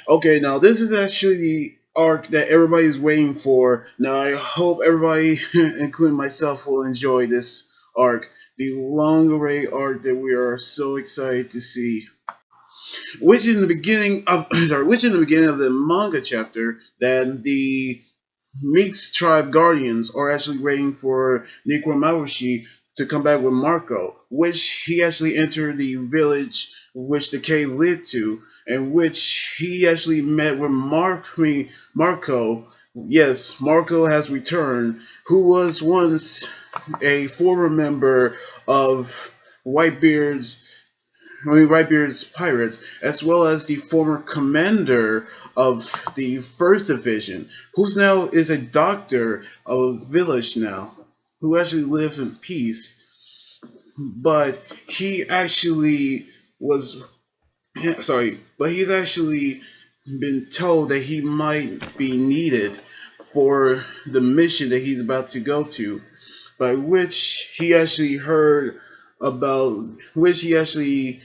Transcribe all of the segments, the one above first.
Okay, now this is actually the arc that everybody's waiting for. Now I hope everybody, including myself, will enjoy this arc. The long array arc that we are so excited to see. Which in the beginning of which in the beginning of the manga chapter that the Meek's tribe guardians are actually waiting for Necromamushi to come back with Marco, which he actually entered the village which the cave led to, and which he actually met with Marco. Yes, Marco has returned, who was once a former member of Whitebeard's Whitebeard's pirates, as well as the former commander of the First Division, who's now is a doctor of a village now, who actually lives in peace. But he actually was sorry, but he's actually been told that he might be needed for the mission that he's about to go to, by which he actually heard about which he actually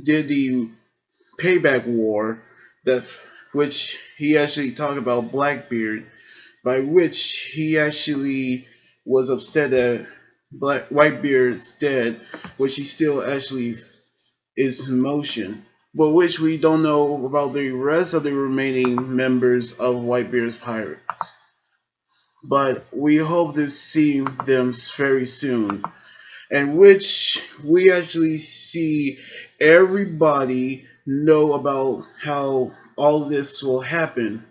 did the payback war, that which he actually talked about Blackbeard, by which he actually was upset that Whitebeard's dead, which he still actually is in motion, but which we don't know about the rest of the remaining members of Whitebeard's pirates. But we hope to see them very soon, and which we actually see everybody know about how all this will happen.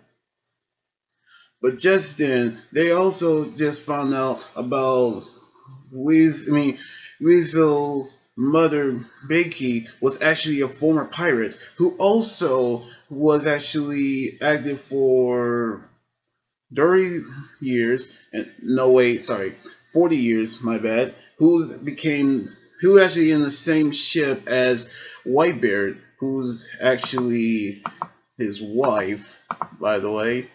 But just then, they also just found out about Weasel's mother, Becky, was actually a former pirate who also was actually active for 30 years, and no wait, sorry, 40 years, my bad, who actually in the same ship as Whitebeard, who's actually his wife, by the way,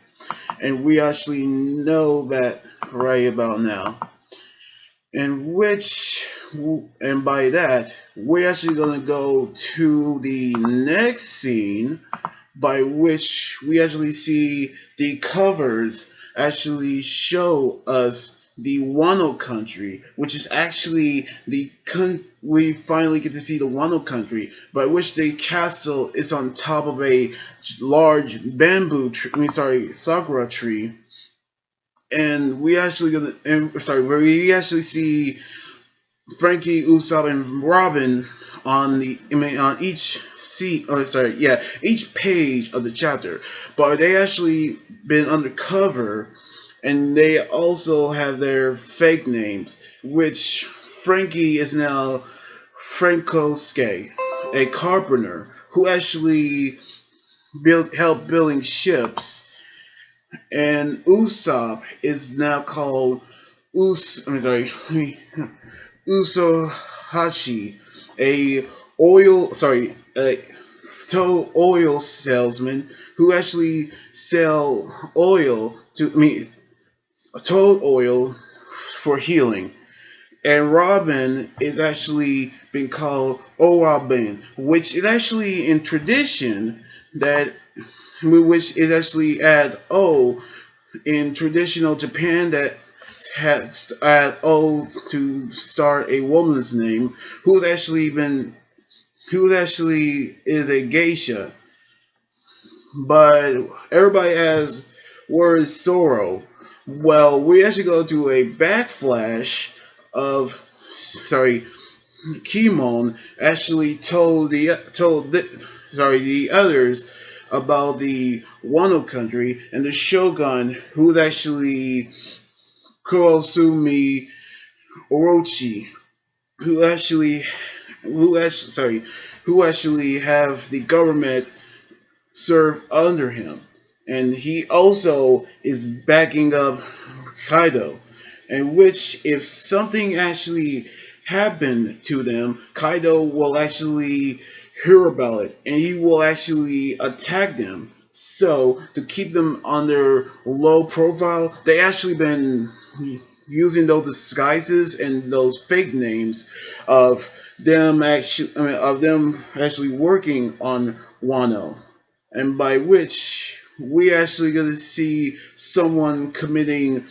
and we actually know that right about now. And which, and by that, we're actually gonna go to the next scene, by which we actually see the covers actually show us the Wano country, which is actually we finally get to see the Wano country, by which the castle is on top of a large bamboo tree, sakura tree, and we actually where we actually see Frankie, Usopp, and Robin on on each each page of the chapter. But they actually been undercover, and they also have their fake names, which Frankie is now Frankosuke, a carpenter who actually helped building ships, and Usopp is now called Usohachi, a a tow oil salesman who actually sell oil to tow oil for healing. And Robin is actually been called Orabin, which is actually in tradition that which is actually add O in traditional Japan, that has add O to start a woman's name who actually is a geisha. But everybody has where is Zoro. Well, we actually go to a backflash of Kimon actually told the others about the Wano country, and the Shogun, who's actually Kurosumi Orochi, who actually who actually have the government serve under him, and he also is backing up Kaido, and which if something actually happened to them, Kaido will actually hear about it, and he will actually attack them. So to keep them on their low profile, using those disguises and those fake names of them actually working on Wano, and by which we actually going to see someone committing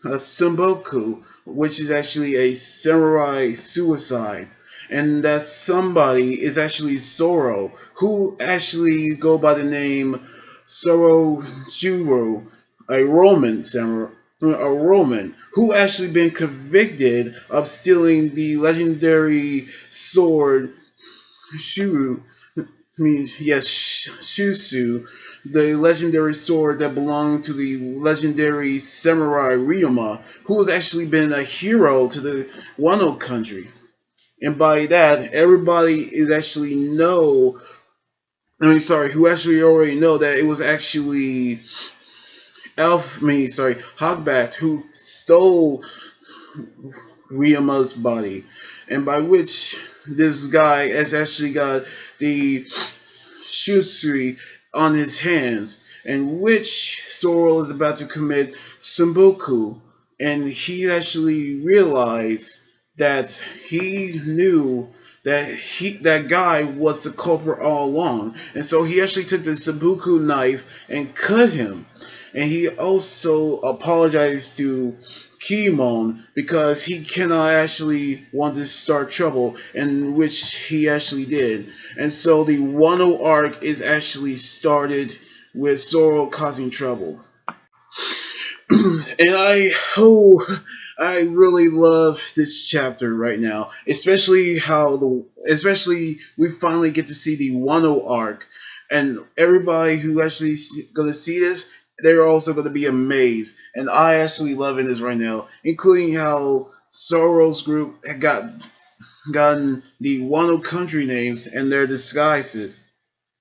a Simboku, which is actually a samurai suicide. And that somebody is actually Zoro, who actually go by the name Zoro Juro, a Roman samurai, a Roman who actually been convicted of stealing the legendary sword Shuru means yes, Shusu, the legendary sword that belonged to the legendary samurai Ryoma, who has actually been a hero to the Wano country. And by that, everybody is actually know. Who actually already know that it was actually Hogback who stole Ryoma's body, and by which this guy has actually got the Shutsui on his hands, in which Zoro is about to commit Simboku, and he actually realized that he knew that guy was the culprit all along, and so he actually took the Simboku knife and cut him, and he also apologized to Kimon because he cannot actually want to start trouble, in which he actually did. And so the Wano arc is actually started with Zoro causing trouble. And I really love this chapter right now, especially we finally get to see the Wano arc, and everybody who actually gonna see this, they're also gonna be amazed. And I actually loving this right now, including how Zoro's group had gotten the Wano country names and their disguises.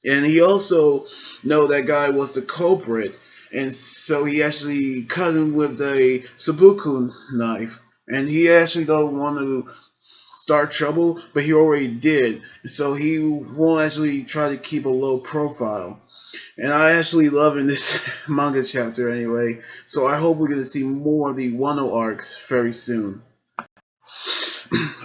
And he also know that guy was the culprit, and so he actually cut him with the Sabuku knife. And he actually don't want to start trouble, but he already did, so he won't actually try to keep a low profile. And I actually loving this manga chapter anyway, so I hope we're gonna see more of the Wano arcs very soon.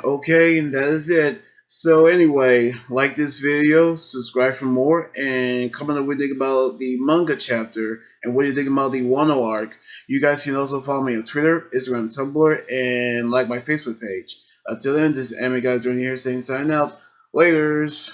Okay, and that is it. So anyway, like this video, subscribe for more, and comment on what you think about the manga chapter and what you think about the Wano arc. You guys can also follow me on Twitter, Instagram, Tumblr, and like my Facebook page. Until then, this is Anime Guy Journey here saying sign out. Laters.